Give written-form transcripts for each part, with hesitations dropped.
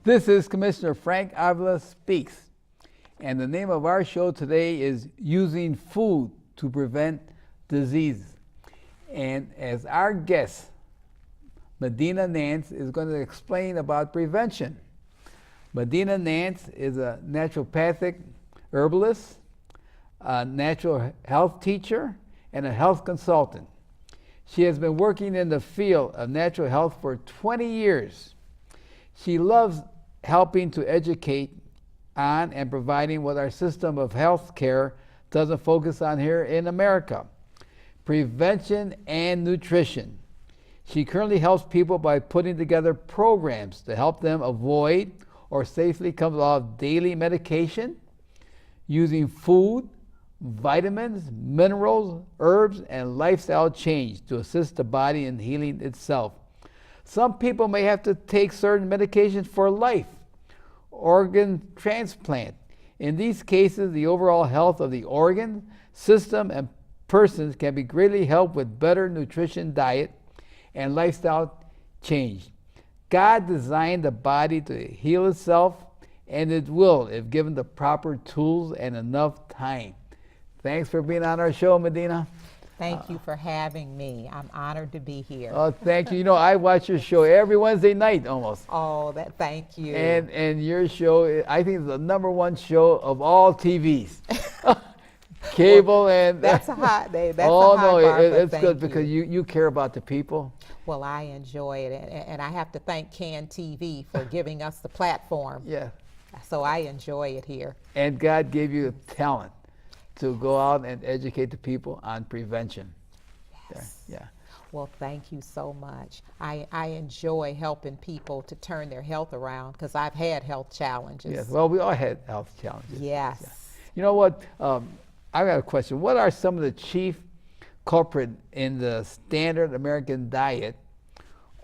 This is Commissioner Frank Avila Speaks, and the name of our show today is Using Food to Prevent Disease. And as our guest, Medina Nance is going to explain about prevention. Medina Nance is a naturopathic herbalist, a natural health teacher, and a health consultant. She has been working in the field of natural health for 20 years. She loves helping to educate on and providing what our system of health care doesn't focus on here in America: prevention and nutrition. She currently helps people by putting together programs to help them avoid or safely come off daily medication, using food, vitamins, minerals, herbs, and lifestyle change to assist the body in healing itself. Some people may have to take certain medications for life, organ transplant. In these cases, the overall health of the organ, system, and persons can be greatly helped with better nutrition, diet, and lifestyle change. God designed the body to heal itself, and it will if given the proper tools and enough time. Thanks for being on our show, Medina. Thank you for having me. I'm honored to be here. Oh, thank you. You know, I watch your show every Wednesday night almost. Oh, thank you. And your show, I think, is the #1 show of all TVs. Cable well, and... That's a hot day. That's oh, a hot no, bar, it's good because you care about the people. Well, I enjoy it, and I have to thank CAN TV for giving us the platform. Yeah. So I enjoy it here. And God gave you a talent to go out and educate the people on prevention. Yes. Yeah. Well, thank you so much. I enjoy helping people to turn their health around because I've had health challenges. Yes. Well, we all had health challenges. Yes. Yeah. You know what? I've got a question. What are some of the chief culprits in the standard American diet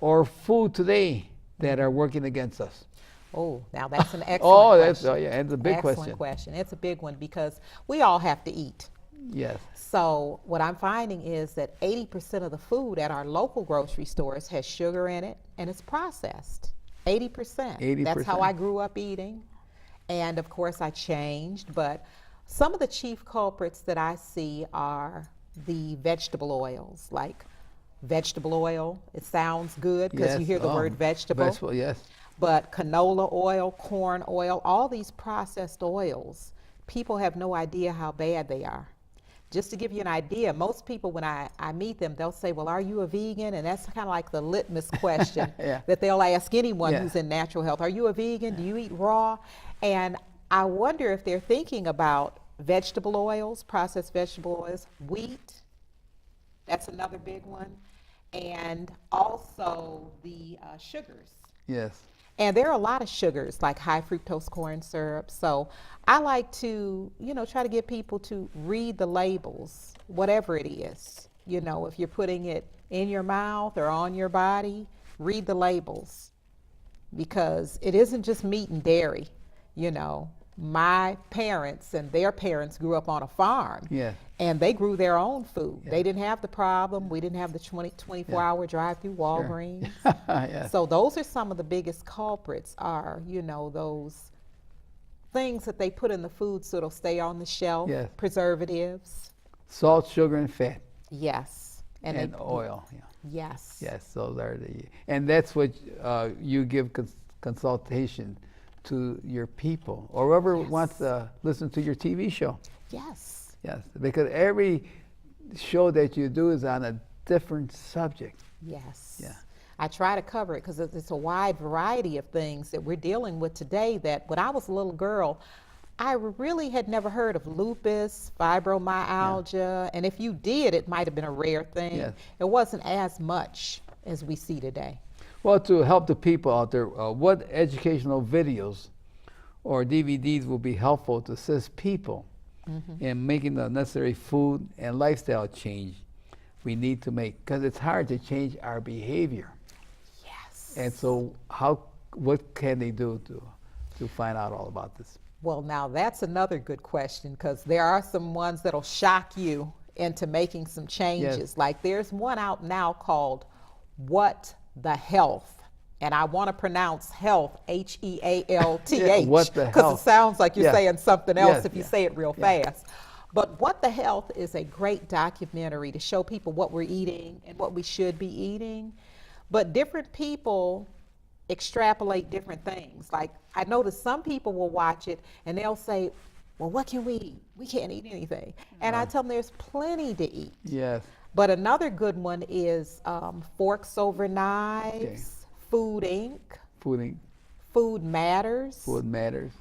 or food today that are working against us? Oh, now that's an excellent question. Yeah, it's a big excellent question. It's a big one because we all have to eat. Yes. So what I'm finding is that 80% of the food at our local grocery stores has sugar in it and it's processed. 80%. That's how I grew up eating. And of course I changed, but some of the chief culprits that I see are the vegetable oils, like vegetable oil. It sounds good because you hear the word vegetable. Vegetable, yes. But canola oil, corn oil, all these processed oils, people have no idea how bad they are. Just to give you an idea, most people, when I meet them, they'll say, well, are you a vegan? And that's kind of like the litmus question that they'll ask anyone who's in natural health. Are you a vegan? Do you eat raw? And I wonder if they're thinking about vegetable oils, processed vegetable oils, wheat, that's another big one, and also the sugars. Yes. And there are a lot of sugars, like high fructose corn syrup. So I like to, try to get people to read the labels, whatever it is. If you're putting it in your mouth or on your body, read the labels. Because it isn't just meat and dairy. My parents and their parents grew up on a farm. Yeah. And they grew their own food. Yeah. They didn't have the problem. We didn't have the 24-hour drive through Walgreens. Sure. Yes. So those are some of the biggest culprits are, those things that they put in the food so it'll stay on the shelf. Yes. Preservatives. Salt, sugar, and fat. Yes. And oil. Yeah. Yes. Yes, those are and that's what you give consultation to your people or whoever wants to listen to your TV show. Yes. Yes, because every show that you do is on a different subject. Yes. Yeah. I try to cover it because it's a wide variety of things that we're dealing with today that when I was a little girl, I really had never heard of lupus, fibromyalgia, and if you did, it might have been a rare thing. Yes. It wasn't as much as we see today. Well, to help the people out there, what educational videos or DVDs will be helpful to assist people in making the necessary food and lifestyle change we need to make? Because it's hard to change our behavior. Yes. And so what can they do to find out all about this? Well, now that's another good question because there are some ones that'll shock you into making some changes. Yes. Like there's one out now called What the Health. And I want to pronounce health, H-E-A-L-T-H, Yeah, what the because health? it sounds like you're Yes. saying something else Yes, if you yeah. say it real Yeah. fast. But What the Health is a great documentary to show people what we're eating and what we should be eating. But different people extrapolate different things. Like, I notice some people will watch it and they'll say, well, what can we eat? We can't eat anything. And I tell them there's plenty to eat. Yes. But another good one is Forks Over Knives, Food Inc., Food, Food Matters. food matters.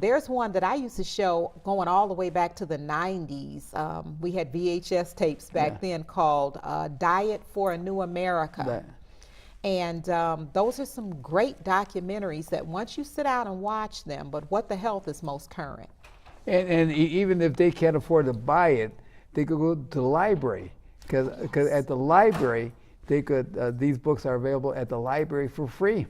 There's one that I used to show going all the way back to the 90s. We had VHS tapes back Yeah. then called Diet for a New America. That- And those are some great documentaries that once you sit down and watch them, but What the Health is most current. And even if they can't afford to buy it, they could go to the library, because at the library they could. These books are available at the library for free.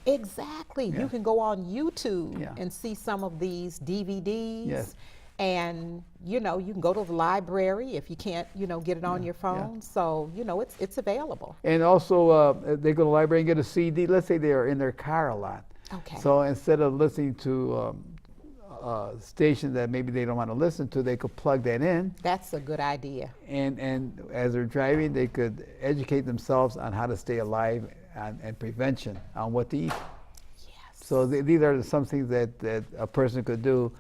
Exactly. Yeah. You can go on YouTube Yeah. and see some of these DVDs. Yes. And you can go to the library if you can't, get it on your phone. So, it's available. And also, they go to the library and get a CD. Let's say they are in their car a lot. Okay. So instead of listening to stations that maybe they don't want to listen to, they could plug that in. That's a good idea. And as they're driving, they could educate themselves on how to stay alive and prevention on what to eat. Yes. So these are some things that a person could do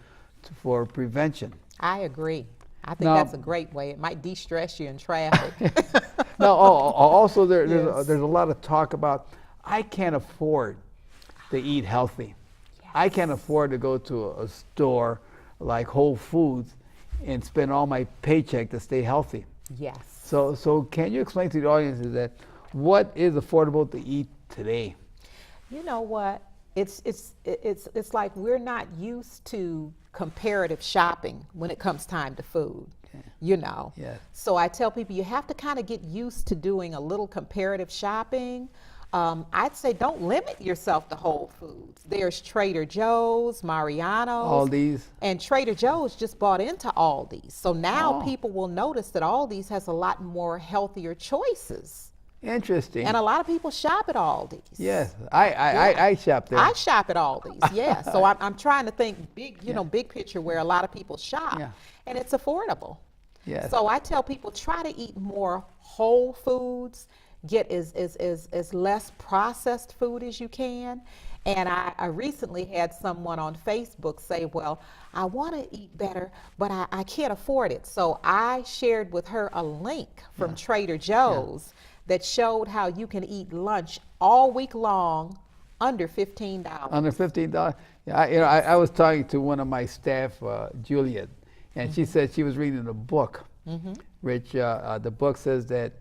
for prevention. I agree. I think Now- that's a great way. It might de-stress you in traffic. Now, also there's Yes. a lot of talk about, I can't afford to eat healthy. I can't afford to go to a store like Whole Foods and spend all my paycheck to stay healthy. Yes. So can you explain to the audience that what is affordable to eat today? You know what? It's like we're not used to comparative shopping when it comes time to food. Yeah. So I tell people you have to kind of get used to doing a little comparative shopping. I'd say don't limit yourself to Whole Foods. There's Trader Joe's, Mariano's. Aldi's. And Trader Joe's just bought into Aldi's. So now Oh. people will notice that Aldi's has a lot more healthier choices. Interesting. And a lot of people shop at Aldi's. Yes, I shop there. I shop at Aldi's, yeah. So I'm trying to think big, big picture where a lot of people shop. Yeah. And it's affordable. Yes. So I tell people try to eat more whole foods, get as less processed food as you can. And I recently had someone on Facebook say, well, I want to eat better, but I can't afford it. So I shared with her a link from Trader Joe's that showed how you can eat lunch all week long under $15. Under $15. Yeah, I was talking to one of my staff, Juliet, and she said she was reading a book, which the book says that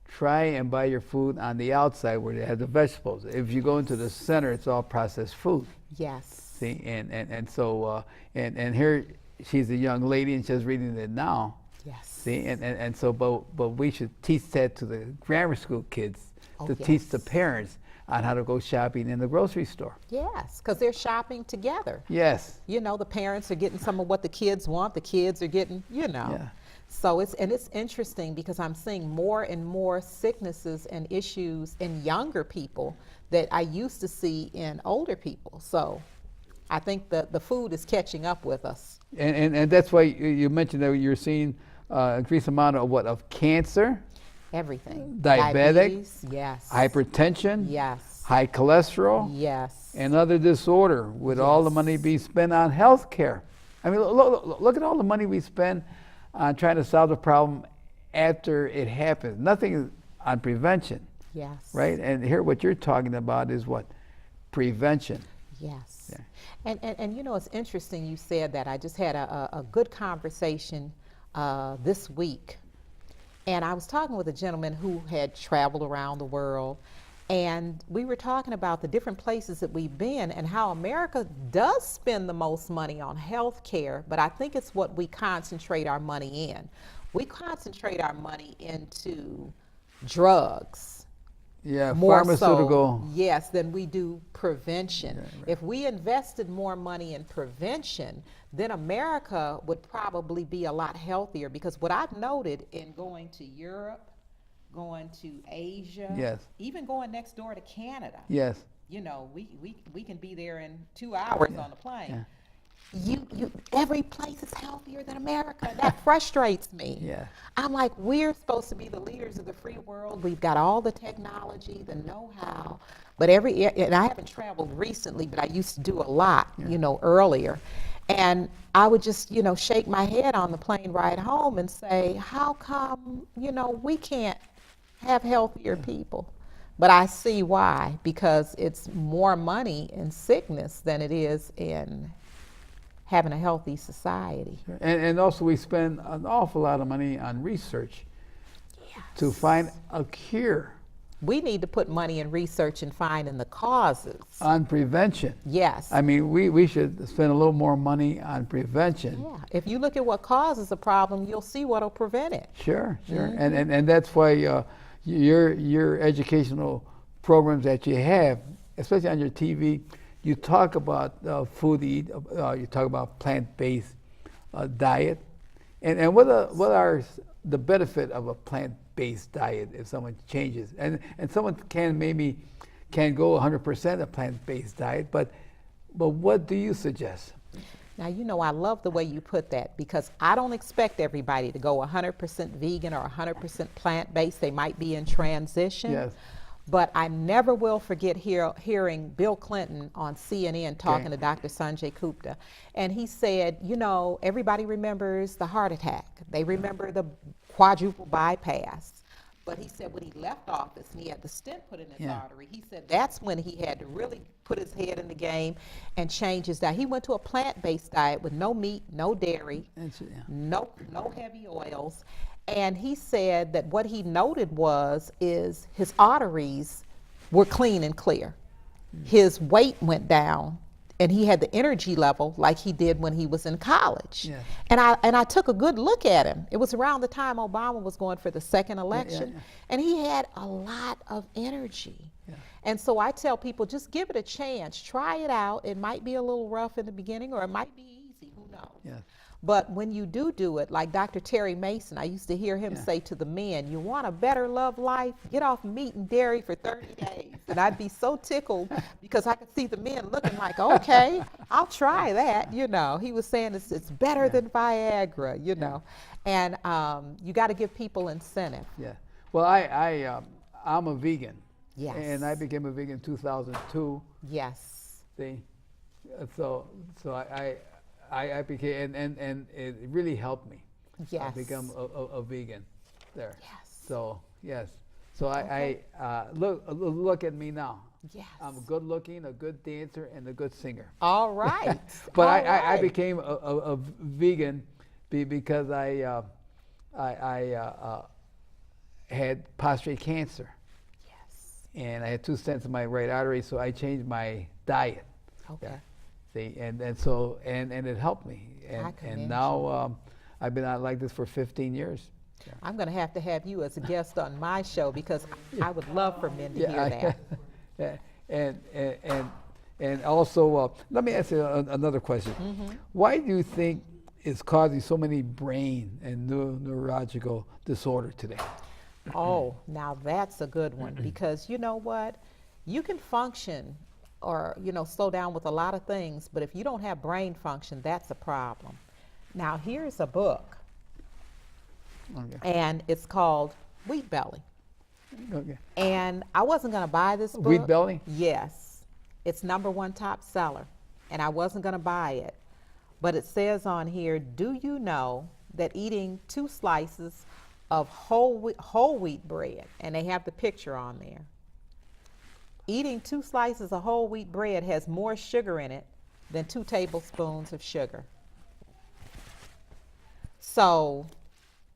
try and buy your food on the outside where they have the vegetables. If you go into the center, it's all processed food. Yes. See, and so and here she's a young lady and she's reading it now. Yes. See, and so but we should teach that to the grammar school kids Oh, to teach yes. the parents on how to go shopping in the grocery store. Yes, because they're shopping together. Yes. The parents are getting some of what the kids want. The kids are getting, Yeah. So it's interesting because I'm seeing more and more sicknesses and issues in younger people that I used to see in older people. So I think the food is catching up with us. And that's why you mentioned that you're seeing increased amount of cancer, Everything. Diabetic, Diabetes, yes. hypertension, Yes. high cholesterol, Yes. and other disorder with all the money being spent on health care. I mean, look at all the money we spend on trying to solve the problem after it happens. Nothing on prevention, Yes. right? And here what you're talking about is what? Prevention. Yes. Yeah. And it's interesting you said that. I just had a good conversation this week. And I was talking with a gentleman who had traveled around the world. And we were talking about the different places that we've been and how America does spend the most money on health care, but I think it's what we concentrate our money in. We concentrate our money into drugs. Yeah, More pharmaceutical. so, yes, than we do prevention. If we invested more money in prevention, then America would probably be a lot healthier, because what I've noted in going to Europe, going to Asia, Yes. even going next door to Canada, Yes. you know, we can be there in 2 hours on the plane. Yeah. Every place is healthier than America. That frustrates me. Yeah. I'm like, we're supposed to be the leaders of the free world. We've got all the technology, the know-how, but and I haven't traveled recently, but I used to do a lot, you know, earlier. And I would just, you know, shake my head on the plane ride home and say, how come, you know, we can't have healthier people? But I see why, because it's more money in sickness than it is in having a healthy society. And also we spend an awful lot of money on research to find a cure. We need to put money in research and finding the causes. On prevention. Yes. I mean, we should spend a little more money on prevention. Yeah. If you look at what causes a problem, you'll see what'll prevent it. Sure, sure. And that's why your educational programs that you have, especially on your TV, you talk about food to eat, you talk about plant-based diet. And what are the benefit of a plant-based diet if someone changes? And someone can go 100% a plant-based diet, but what do you suggest? Now, you know, I love the way you put that, because I don't expect everybody to go 100% vegan or 100% plant-based. They might be in transition. Yes. But I never will forget hearing Bill Clinton on CNN talking to Dr. Sanjay Gupta. And he said, you know, everybody remembers the heart attack. They remember the quadruple bypass. But he said when he left office and he had the stent put in his artery, he said that's when he had to really put his head in the game and change his diet. He went to a plant-based diet with no meat, no dairy, no heavy oils. And he said that what he noted is his arteries were clean and clear. His weight went down, and he had the energy level like he did when he was in college. Yeah. And I took a good look at him. It was around the time Obama was going for the second election, and he had a lot of energy. Yeah. And so I tell people, just give it a chance. Try it out. It might be a little rough in the beginning, or it might be easy. Who knows? Yeah. But when you do it, like Dr. Terry Mason, I used to hear him say to the men, you want a better love life? Get off meat and dairy for 30 days. And I'd be so tickled because I could see the men looking like, okay, I'll try that. You know, he was saying it's better than Viagra, you know. And you got to give people incentive. Yeah. Well, I'm a vegan. Yes. And I became a vegan in 2002. Yes. See? So I became, and it really helped me. Yes. Become a vegan there. Yes. So, yes. So I look at me now. Yes. I'm good looking, a good dancer, and a good singer. All right. But I became a vegan because I had prostate cancer. Yes. And I had 2 stents in my right artery, so I changed my diet. Okay. Yeah. See, and it helped me. And now I've been out like this for 15 years. Yeah. I'm going to have you as a guest on my show, because I would love for men to hear that. And also, let me ask you another question. Mm-hmm. Why do you think is causing so many brain and neurological disorder today? Oh, now that's a good one, because you know what? You can function or, you know, slow down with a lot of things, but if you don't have brain function, that's a problem. Now, here's a book, and it's called Wheat Belly. Okay. And I wasn't going to buy this book. Wheat Belly? Yes. It's #1 top seller, and I wasn't going to buy it. But it says on here, do you know that eating 2 slices of whole wheat bread, and they have the picture on there, eating 2 slices of whole wheat bread has more sugar in it than 2 tablespoons of sugar. So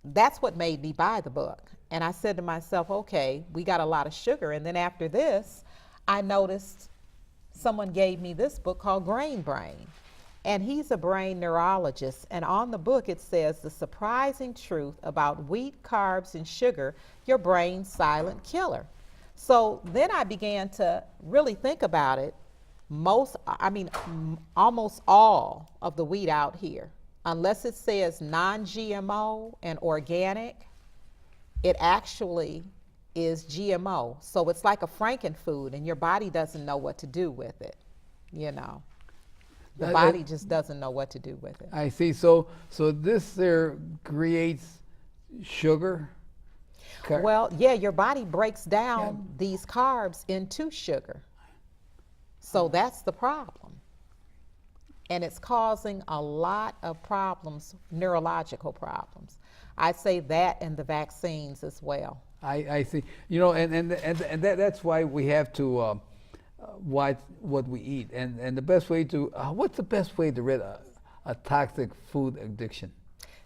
that's what made me buy the book. And I said to myself, okay, we got a lot of sugar. And then after this, I noticed someone gave me this book called Grain Brain. And he's a brain neurologist. And on the book, it says, the surprising truth about wheat, carbs, and sugar, your brain's silent killer. So then I began to really think about it. Almost all of the wheat out here, unless it says non-GMO and organic, it actually is GMO. So it's like a frankenfood, and your body doesn't know what to do with it. You know, the body just doesn't know what to do with it. I see. So this there creates sugar. Well, yeah, your body breaks down these carbs into sugar. So that's the problem. And it's causing a lot of problems, neurological problems. I say that and the vaccines as well. I see. You know, and that's why we have to watch what we eat. And the best way to, what's the best way to rid a toxic food addiction?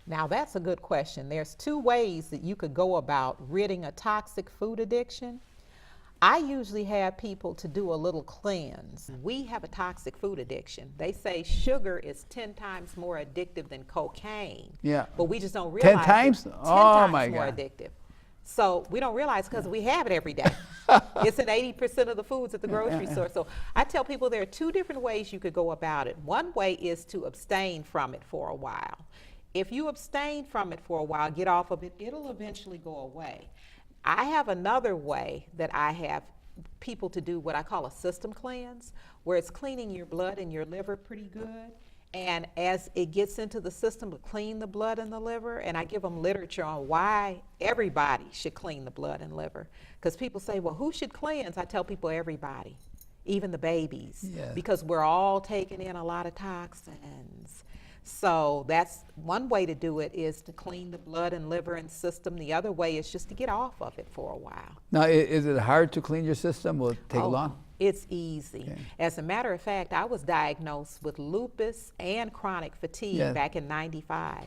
Now that's a good question. There's two ways that you could go about ridding a toxic food addiction. I usually have people to do a little cleanse. We have a toxic food addiction. They say sugar is 10 times more addictive than cocaine. Yeah. But we just don't realize 10 times? 10 Oh times my more God. addictive. So we don't realize because we have it every day. It's in 80% of the foods at the grocery store. So I tell people there are two different ways you could go about it. One way is to abstain from it for a while. If you abstain from it for a while, get off of it, it'll eventually go away. I have another way that I have people to do what I call a system cleanse, where it's cleaning your blood and your liver pretty good. And as it gets into the system to clean the blood and the liver, and I give them literature on why everybody should clean the blood and liver. Because people say, well, who should cleanse? I tell people everybody, even the babies, because we're all taking in a lot of toxins. So that's one way to do it, is to clean the blood and liver and system. The other way is just to get off of it for a while. Now, is it hard to clean your system? Will it take long? It's easy. Okay. As a matter of fact, I was diagnosed with lupus and chronic fatigue back in '95.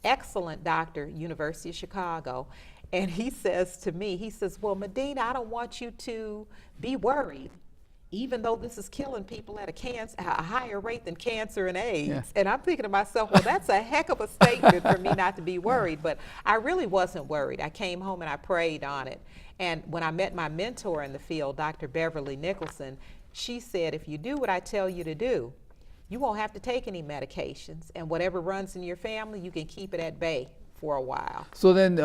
Excellent doctor, University of Chicago. And he says to me, he says, well, Medina, I don't want you to be worried, even though this is killing people at a higher rate than cancer and AIDS. Yeah. And I'm thinking to myself, well, that's a heck of a statement for me not to be worried. But I really wasn't worried. I came home and I prayed on it. And when I met my mentor in the field, Dr. Beverly Nicholson, she said, if you do what I tell you to do, you won't have to take any medications. And whatever runs in your family, you can keep it at bay for a while. So then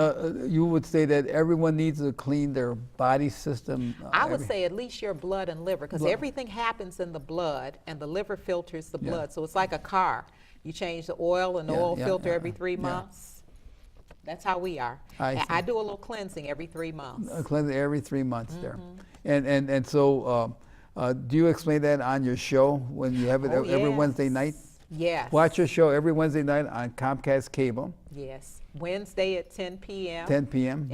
you would say that everyone needs to clean their body system? I would say at least your blood and liver, because everything happens in the blood and the liver filters the blood. So it's like a car. You change the oil and the oil filter every 3 months. That's how we are. I do a little cleansing every 3 months. Cleansing every 3 months there. And so do you explain that on your show when you have it every Wednesday night? Yes. Watch your show every Wednesday night on Comcast Cable. Yes. Wednesday at 10 p.m. 10 p.m.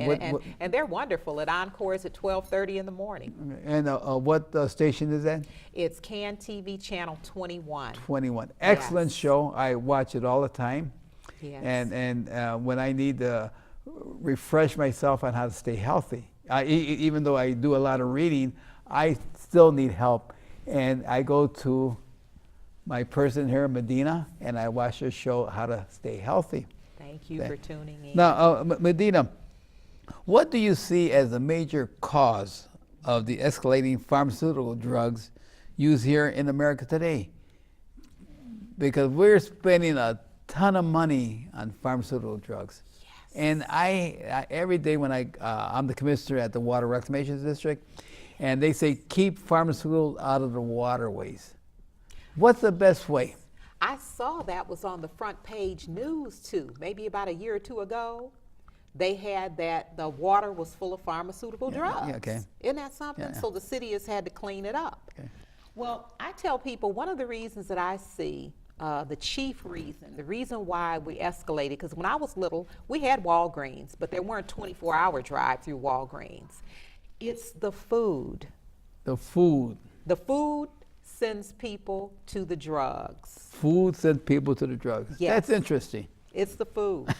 And they're wonderful. It encores at 12:30 in the morning. And what station is that? It's CAN TV channel 21. 21. Excellent show. I watch it all the time. Yes. And when I need to refresh myself on how to stay healthy, even though I do a lot of reading, I still need help. And I go to my person here, Medina, and I watch her show how to stay healthy. Thank you for tuning in. Now, Medina, what do you see as a major cause of the escalating pharmaceutical drugs used here in America today? Because we're spending a ton of money on pharmaceutical drugs. Yes. And I every day when I'm the commissioner at the Water Reclamation District, and they say keep pharmaceuticals out of the waterways. What's the best way? I saw that was on the front page news too, maybe about a year or two ago. They had that the water was full of pharmaceutical drugs. Yeah, okay. Isn't that something? So the city has had to clean it up. Okay. Well, I tell people one of the reasons that I see, the chief reason, the reason why we escalated, because when I was little, we had Walgreens, but there weren't 24-hour drive-through Walgreens. It's the food. The food. The food sends people to the drugs. Food sends people to the drugs. Yes. That's interesting. It's the food.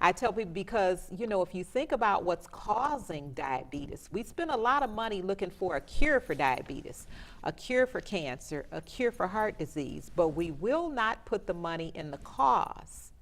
I tell people because, you know, if you think about what's causing diabetes, we spend a lot of money looking for a cure for diabetes, a cure for cancer, a cure for heart disease, but we will not put the money in the cause.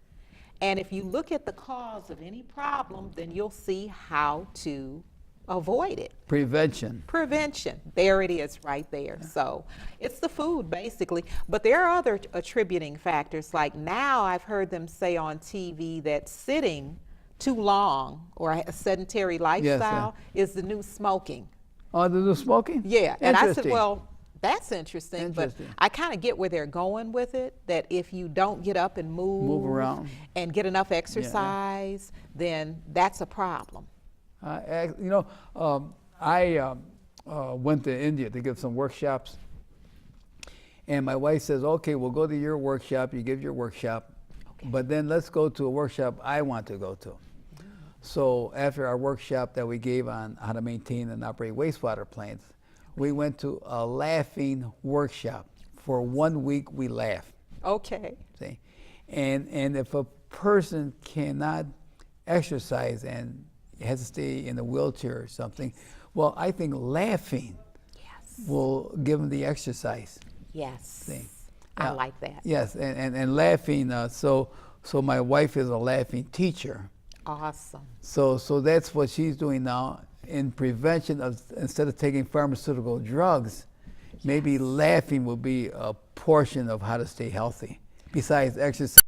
And if you look at the cause of any problem, then you'll see how to avoid it. Prevention. Prevention. There it is right there. So it's the food basically. But there are other attributing factors. Like now I've heard them say on TV that sitting too long or a sedentary lifestyle is the new smoking. Oh, the smoking? Yeah, and I said, Interesting. well, that's interesting, but I kind of get where they're going with it, that if you don't get up and move around and get enough exercise, then that's a problem. You know, I went to India to give some workshops, and my wife says, okay, we'll go to your workshop, you give your workshop, but then let's go to a workshop I want to go to. So after our workshop that we gave on how to maintain and operate wastewater plants, we went to a laughing workshop. For 1 week, we laughed. Okay. See? And if a person cannot exercise and has to stay in a wheelchair or something, well, I think laughing will give them the exercise. Yes. See? I like that. Yes, and laughing, so my wife is a laughing teacher. Awesome. So that's what she's doing now in prevention of, instead of taking pharmaceutical drugs, maybe laughing will be a portion of how to stay healthy, besides exercise.